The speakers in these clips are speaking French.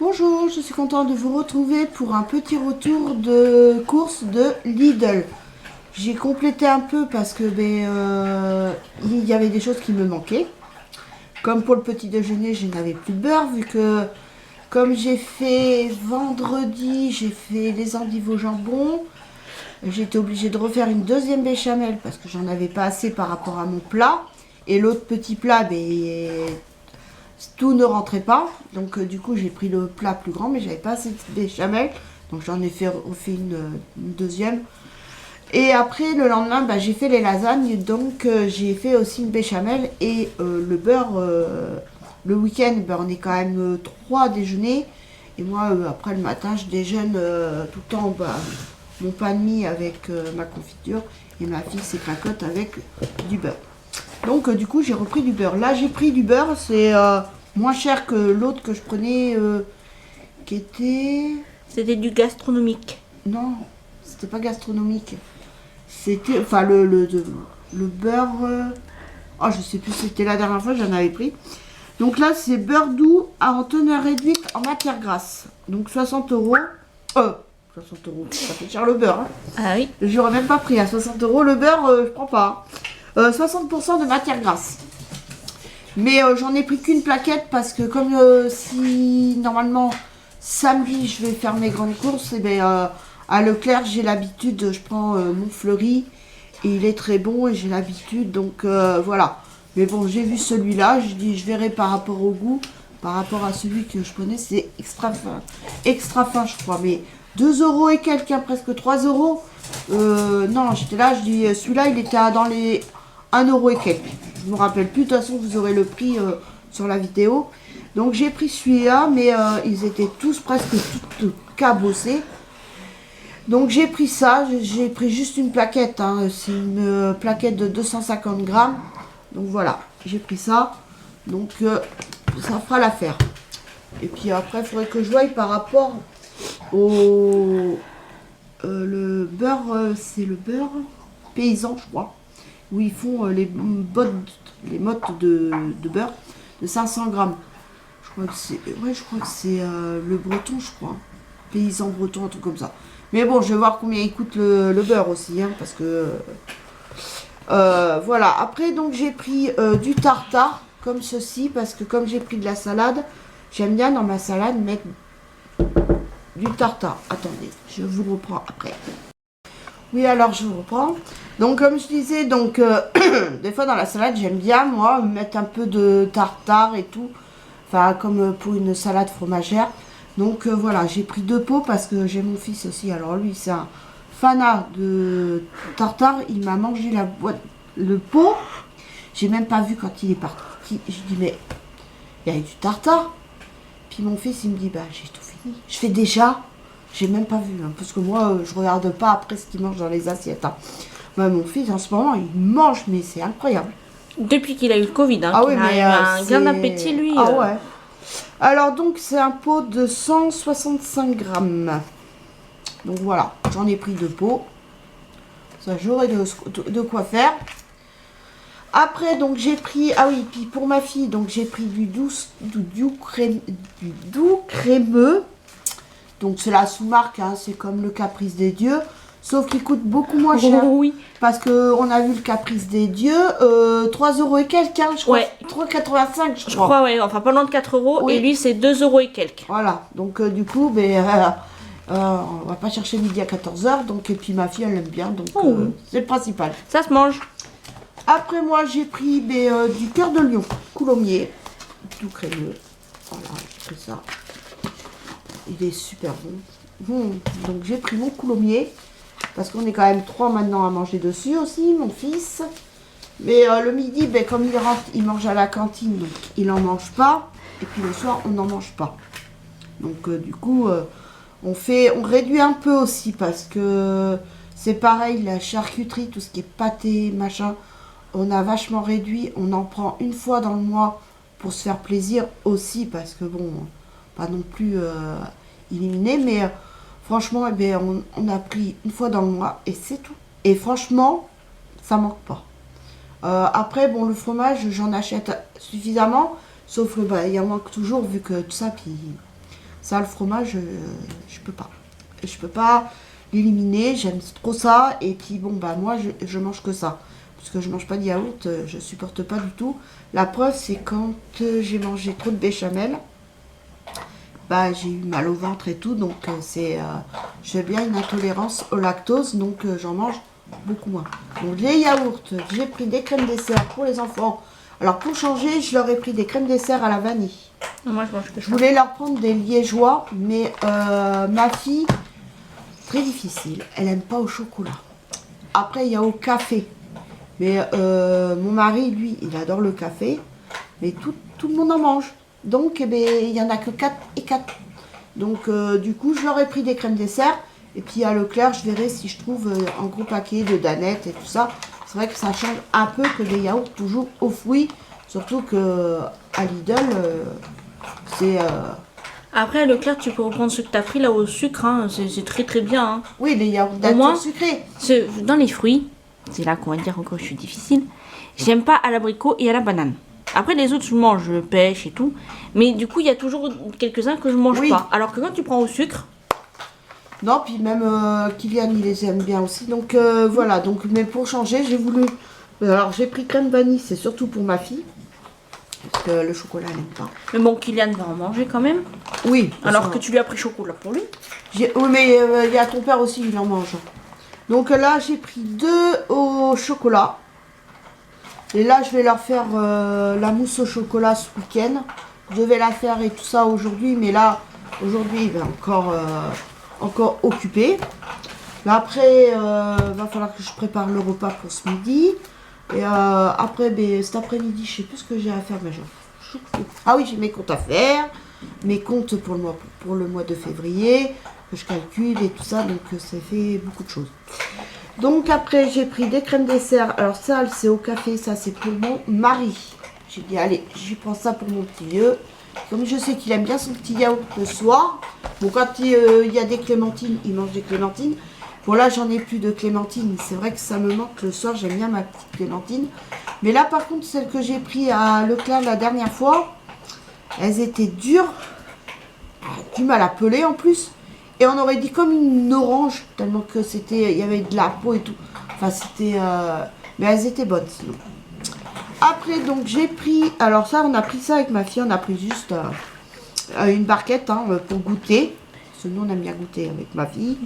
Bonjour, je suis contente de vous retrouver pour un petit retour de course de Lidl. J'ai complété un peu parce que il y avait des choses qui me manquaient. Comme pour le petit déjeuner, je n'avais plus de beurre vu que comme j'ai fait vendredi, j'ai fait les endives au jambon. J'étais obligée de refaire une deuxième béchamel parce que j'en avais pas assez par rapport à mon plat. Et l'autre petit plat, tout ne rentrait pas. Donc du coup, j'ai pris le plat plus grand, mais j'avais pas assez de béchamel. Donc j'en ai refait une deuxième. Et après, le lendemain, j'ai fait les lasagnes. Donc j'ai fait aussi une béchamel et le beurre. Le week-end, on est quand même 3 déjeuners. Et moi, après le matin, je déjeune tout le temps mon pain de mie avec ma confiture. Et ma fille, c'est cracotte avec du beurre. Donc du coup, j'ai repris du beurre. Là, j'ai pris du beurre. C'est moins cher que l'autre que je prenais qui était... C'était du gastronomique. Non, c'était pas gastronomique. C'était... Enfin, le beurre... Oh, je sais plus, c'était la dernière fois, j'en avais pris. Donc là, c'est beurre doux en teneur réduite en matière grasse. Donc 60 €. 60 €, ça fait cher le beurre. Hein. Ah oui. J'aurais même pas pris à 60 € le beurre, je prends pas. 60% de matière grasse. Mais j'en ai pris qu'une plaquette parce que comme si normalement samedi je vais faire mes grandes courses, et à Leclerc j'ai l'habitude, je prends mon fleuri et il est très bon et j'ai l'habitude, donc voilà. Mais bon, j'ai vu celui-là, je dis je verrai par rapport au goût, par rapport à celui que je connais, c'est extra fin je crois, mais 2 € et quelques, presque 3 €. Non, j'étais là, je dis celui-là il était dans les 1 € et quelques. Je me rappelle plus, de toute façon vous aurez le prix sur la vidéo. Donc j'ai pris celui-là, mais ils étaient tous presque tout cabossés. Donc j'ai pris ça, j'ai pris juste une plaquette, hein. C'est une plaquette de 250 grammes. Donc voilà, j'ai pris ça. Donc ça fera l'affaire. Et puis après, il faudrait que je voie par rapport au... le beurre, c'est le beurre paysan, je crois. Où ils font les mottes de beurre de 500 grammes. Je crois que c'est le breton, je crois. Paysan breton, un truc comme ça. Mais bon, je vais voir combien il coûte le beurre aussi, hein, parce que... voilà. Après, donc, j'ai pris du tartare, comme ceci, parce que comme j'ai pris de la salade, j'aime bien dans ma salade mettre du tartare. Attendez, je vous reprends après. Oui, alors je vous reprends. Donc comme je disais, donc des fois dans la salade, j'aime bien moi mettre un peu de tartare et tout. Enfin comme pour une salade fromagère. Donc voilà, j'ai pris 2 pots parce que j'ai mon fils aussi. Alors lui, c'est un fanat de tartare. Il m'a mangé le pot. J'ai même pas vu quand il est parti. Je dis mais il y a du tartare. Puis mon fils il me dit j'ai tout fini. Je fais déjà. J'ai même pas vu, hein, parce que moi, je regarde pas après ce qu'il mange dans les assiettes. Hein. Mon fils, en ce moment, il mange, mais c'est incroyable. Depuis qu'il a eu le Covid, hein, oui, mais a un gain d'appétit, lui. Ah ouais. Alors, donc, c'est un pot de 165 grammes. Donc, voilà, j'en ai pris 2 pots. Ça, j'aurai de quoi faire. Après, donc, j'ai pris... Ah oui, puis pour ma fille, donc, j'ai pris du doux crémeux. Donc c'est la sous-marque, hein, c'est comme le Caprice des Dieux, sauf qu'il coûte beaucoup moins cher. Oh, oui. Parce qu'on a vu le Caprice des Dieux, 3 € et quelques, hein, je crois. Ouais. 3,85 je crois. Ouais, enfin pas loin de 4 €, oui. Et lui c'est 2 € et quelques. Voilà, donc du coup, on va pas chercher midi à 14 h, donc, et puis ma fille elle aime bien, donc c'est le principal. Ça se mange. Après moi j'ai pris du cœur de lion, coulommiers, tout crémeux. Voilà, j'ai pris ça. Il est super bon. Donc j'ai pris mon coulommier. Parce qu'on est quand même 3 maintenant à manger dessus aussi, mon fils. Mais le midi, comme il rentre, il mange à la cantine. Donc il n'en mange pas. Et puis le soir, on n'en mange pas. Donc du coup, on réduit un peu aussi. Parce que c'est pareil, la charcuterie, tout ce qui est pâté, machin. On a vachement réduit. On en prend une fois dans le mois pour se faire plaisir aussi. Parce que bon... pas non plus éliminé, mais franchement, on a pris une fois dans le mois et c'est tout. Et franchement, ça manque pas. Après, bon, le fromage, j'en achète suffisamment, sauf que il en manque toujours vu que tout ça, puis Ça, le fromage, je peux pas. Je peux pas l'éliminer, j'aime trop ça. Et puis bon, bah moi, je mange que ça. Parce que je mange pas de yaourt, je supporte pas du tout. La preuve, c'est quand j'ai mangé trop de béchamel, bah j'ai eu mal au ventre et tout. Donc j'ai bien une intolérance au lactose, donc j'en mange beaucoup moins. Donc les yaourts, j'ai pris des crèmes dessert pour les enfants. Alors pour changer, je leur ai pris des crèmes dessert à la vanille. Moi, je mange que ça. Je voulais leur prendre des liégeois, mais ma fille, très difficile, elle aime pas au chocolat. Après, il y a au café. Mais mon mari, lui, il adore le café, mais tout le monde en mange. Donc, eh ben, il n'y en a que 4 et 4. Donc, du coup, je leur ai pris des crèmes dessert. Et puis, à Leclerc, je verrai si je trouve un gros paquet de danettes et tout ça. C'est vrai que ça change un peu que des yaourts toujours aux fruits. Surtout que à Lidl, c'est... Après, à Leclerc, tu peux reprendre ce que tu as pris là au sucre. Hein. C'est très très bien. Hein. Oui, les yaourts Au moins, nature sucrés. Dans les fruits, c'est là qu'on va dire encore que je suis difficile. J'aime pas à l'abricot et à la banane. Après, les autres, je mange, je pêche et tout. Mais du coup, il y a toujours quelques-uns que je mange pas. Alors que quand tu prends au sucre... Non, puis même Kylian, il les aime bien aussi. Donc voilà, donc, mais pour changer, j'ai voulu... Alors, j'ai pris crème vanille, c'est surtout pour ma fille. Parce que le chocolat, elle n'aime pas. Mais bon, Kylian va en manger quand même. Oui. Alors que tu lui as pris chocolat pour lui. Oui, mais il y a ton père aussi, il en mange. Donc là, j'ai pris 2 au chocolat. Et là, je vais leur faire la mousse au chocolat ce week-end. Je devais la faire et tout ça aujourd'hui. Mais là, aujourd'hui, il est encore occupé. Là, après, va falloir que je prépare le repas pour ce midi. Et après, ben, cet après-midi, je sais plus ce que j'ai à faire. Mais ah oui, j'ai mes comptes à faire. Mes comptes pour le mois de février. Que je calcule et tout ça. Donc, ça fait beaucoup de choses. Donc, après, j'ai pris des crèmes dessert. Alors, ça, c'est au café. Ça, c'est pour mon mari. J'ai dit, allez, j'y prends ça pour mon petit vieux. Comme je sais qu'il aime bien son petit yaourt le soir. Bon, quand il y a des clémentines, il mange des clémentines. Bon, là, j'en ai plus de clémentine. C'est vrai que ça me manque le soir. J'aime bien ma petite clémentine. Mais là, par contre, celles que j'ai pris à Leclerc la dernière fois, elles étaient dures. Du mal à peler en plus. Et on aurait dit comme une orange. Tellement que c'était... Il y avait de la peau et tout. Enfin, c'était... Mais elles étaient bonnes, sinon. Après, donc, j'ai pris... Alors ça, on a pris ça avec ma fille. On a pris juste une barquette pour goûter. Parce que nous, on aime bien goûter avec ma fille.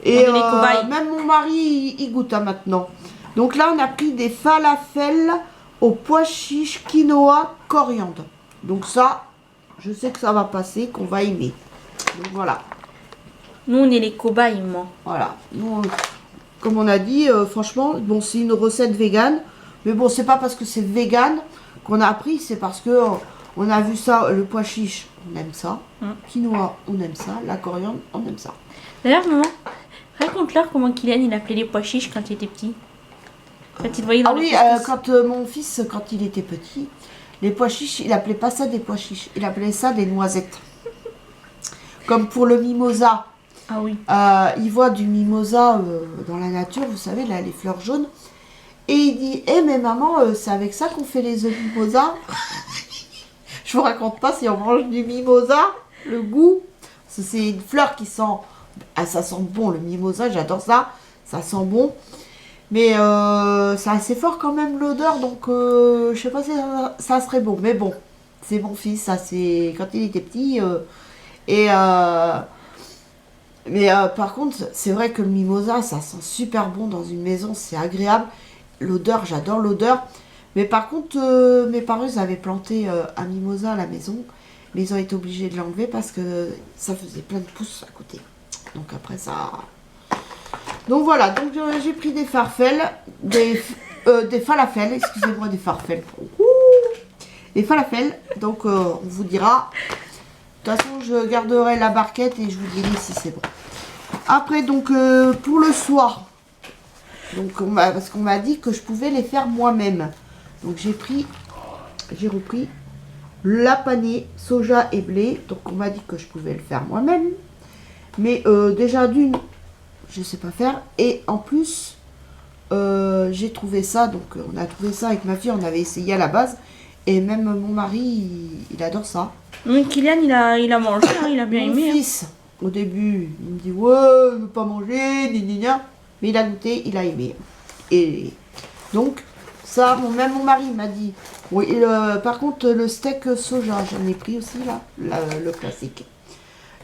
Et même mon mari, il goûte maintenant. Donc là, on a pris des falafels aux pois chiches, quinoa, coriandre. Donc ça, je sais que ça va passer, qu'on va aimer. Donc voilà. Nous, on est les cobayes, moi. Voilà. Nous, comme on a dit, franchement, bon, c'est une recette végane. Mais bon, c'est pas parce que c'est végane qu'on a appris, c'est parce que on a vu ça, le pois chiche, on aime ça. Quinoa, on aime ça. La coriandre, on aime ça. D'ailleurs, maman, raconte-leur comment Kylian il appelait les pois chiches quand il était petit. Quand il voyait dans le couscous. Quand mon fils, quand il était petit, les pois chiches, il appelait pas ça des pois chiches, il appelait ça des noisettes. Comme pour le mimosa. Ah oui. Il voit du mimosa dans la nature, vous savez, là, les fleurs jaunes. Et il dit, mais maman, c'est avec ça qu'on fait les œufs mimosa. Je vous raconte pas si on mange du mimosa, le goût. C'est une fleur qui sent... Ah, ça sent bon, le mimosa, j'adore ça. Ça sent bon. Mais c'est assez fort quand même l'odeur, donc je sais pas si ça serait bon. Mais bon, c'est mon fils, ça c'est quand il était petit. Mais par contre, c'est vrai que le mimosa, ça sent super bon dans une maison, c'est agréable. L'odeur, j'adore l'odeur. Mais par contre, mes parents ils avaient planté un mimosa à la maison. Mais ils ont été obligés de l'enlever parce que ça faisait plein de pousses à côté. Donc après ça... Donc voilà, donc j'ai pris des farfels, des falafels, excusez-moi, des farfels. Des falafels, donc on vous dira. De toute façon, je garderai la barquette et je vous dirai si c'est bon. Après, donc pour le soir, donc parce qu'on m'a dit que je pouvais les faire moi-même. Donc j'ai repris la panée, soja et blé. Donc on m'a dit que je pouvais le faire moi-même. Mais déjà d'une, je sais pas faire. Et en plus, j'ai trouvé ça. Donc on a trouvé ça avec ma fille. On avait essayé à la base. Et même mon mari, il adore ça. Mais Kylian, il a mangé, hein, il a bien Mon aimé. fils, au début, il me dit ouais, je veux pas manger, mais il a goûté, il a aimé. Et donc, ça, même mon mari m'a dit. Oui, par contre, le steak soja, j'en ai pris aussi là, le classique.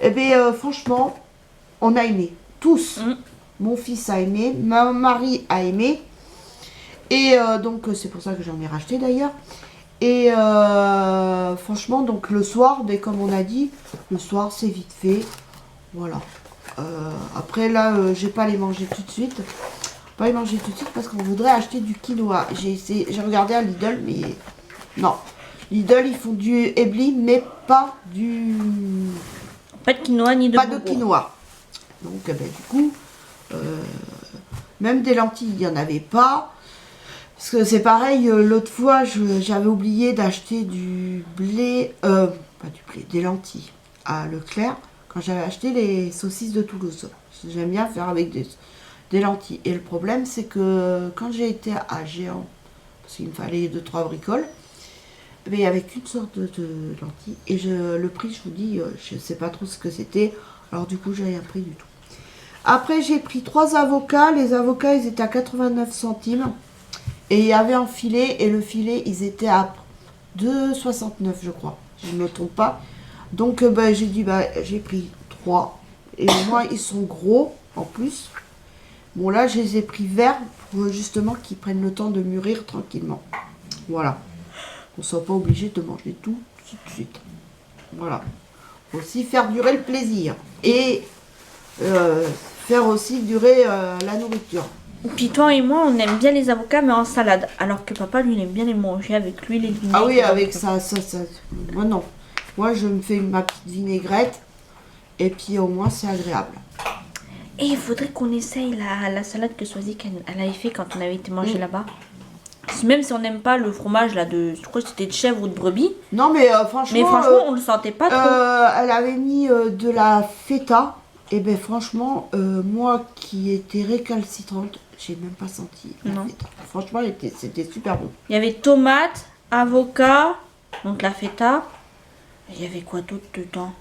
Eh bien, franchement, on a aimé. Tous. Mon fils a aimé, mon mari a aimé. Et donc, c'est pour ça que j'en ai racheté d'ailleurs. Et franchement, donc le soir, ben, comme on a dit, le soir c'est vite fait. Voilà. Après là, j'ai pas les manger tout de suite. Pas les manger tout de suite parce qu'on voudrait acheter du quinoa. J'ai regardé à Lidl, mais non. Lidl, ils font du ébli, mais pas du... Pas de quinoa ni de Pas bourreau. de quinoa. Donc, ben, du coup, même des lentilles, il n'y en avait pas. Parce que c'est pareil, l'autre fois, j'avais oublié d'acheter du blé, pas du blé, des lentilles à Leclerc, quand j'avais acheté les saucisses de Toulouse. J'aime bien faire avec des lentilles. Et le problème, c'est que quand j'ai été à Géant, parce qu'il me fallait 2-3 bricoles, mais il n'y avait qu'une sorte de lentilles. Et le prix, je vous dis, je ne sais pas trop ce que c'était. Alors du coup, j'ai rien pris du tout. Après, j'ai pris 3 avocats. Les avocats, ils étaient à 89 centimes. Et il y avait un filet, et le filet, ils étaient à 2,69 je crois, je ne me trompe pas. Donc j'ai dit, j'ai pris 3. Et moi, ils sont gros, en plus. Bon, là, je les ai pris verts, pour justement qu'ils prennent le temps de mûrir tranquillement. Voilà. On ne soit pas obligé de manger tout de suite. Voilà. Aussi faire durer le plaisir. Et faire aussi durer la nourriture. Puis toi et moi, on aime bien les avocats, mais en salade. Alors que papa, lui, il aime bien les manger avec l'huile et le vinaigre. Ah oui, avec ça. Moi, non. Moi, je me fais ma petite vinaigrette. Et puis, au moins, c'est agréable. Et il faudrait qu'on essaye la salade que Swazik elle avait fait quand on avait été manger là-bas. Même si on n'aime pas le fromage, là, je crois que c'était de chèvre ou de brebis. Non, mais franchement... Mais franchement, on le sentait pas trop. Elle avait mis de la feta. Et ben franchement, moi qui étais récalcitrante, j'ai même pas senti la feta. Franchement, c'était super bon. Il y avait tomate, avocat, donc la feta. Il y avait quoi d'autre dedans?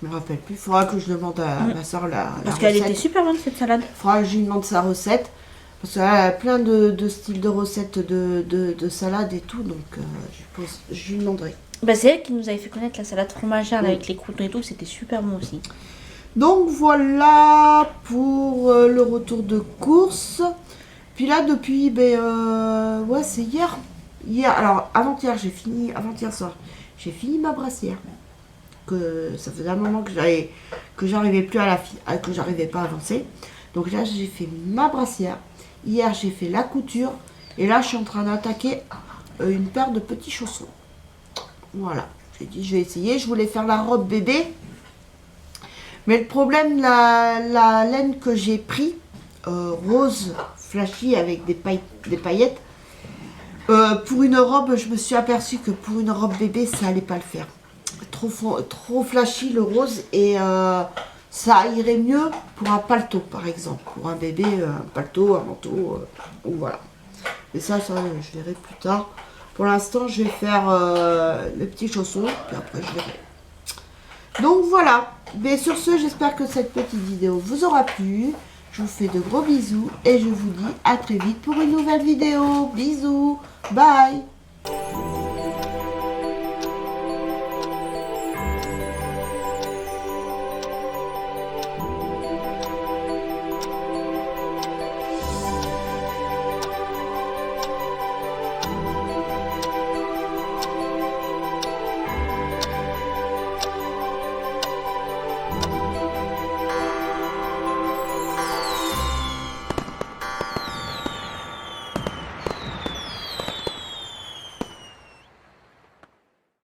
Je me rappelle plus. Il faudra que je demande à ma soeur la Parce recette. qu'elle était super bonne cette salade. Il faudra que je lui demande sa recette. Parce qu'elle a plein de styles de recettes de salade et tout. Donc je lui demanderai. Bah, c'est elle qui nous avait fait connaître la salade fromagère là, avec les croûtons et tout. C'était super bon aussi. Donc voilà pour le retour de course. Puis là depuis, ouais c'est hier. Alors avant-hier soir, j'ai fini ma brassière. Que ça faisait un moment que j'arrivais plus que j'arrivais pas à avancer. Donc là j'ai fait ma brassière. Hier j'ai fait la couture. Et là je suis en train d'attaquer une paire de petits chaussons. Voilà. J'ai dit je vais essayer. Je voulais faire la robe bébé. Mais le problème, la laine que j'ai pris, rose flashy avec des paillettes, pour une robe, je me suis aperçue que pour une robe bébé, ça allait pas le faire. Trop flashy le rose et ça irait mieux pour un paletot par exemple. Pour un bébé, un paletot, un manteau, ou voilà. Et ça, je verrai plus tard. Pour l'instant, je vais faire les petits chaussons, puis après je verrai. Donc voilà, mais sur ce, j'espère que cette petite vidéo vous aura plu. Je vous fais de gros bisous et je vous dis à très vite pour une nouvelle vidéo. Bisous, bye.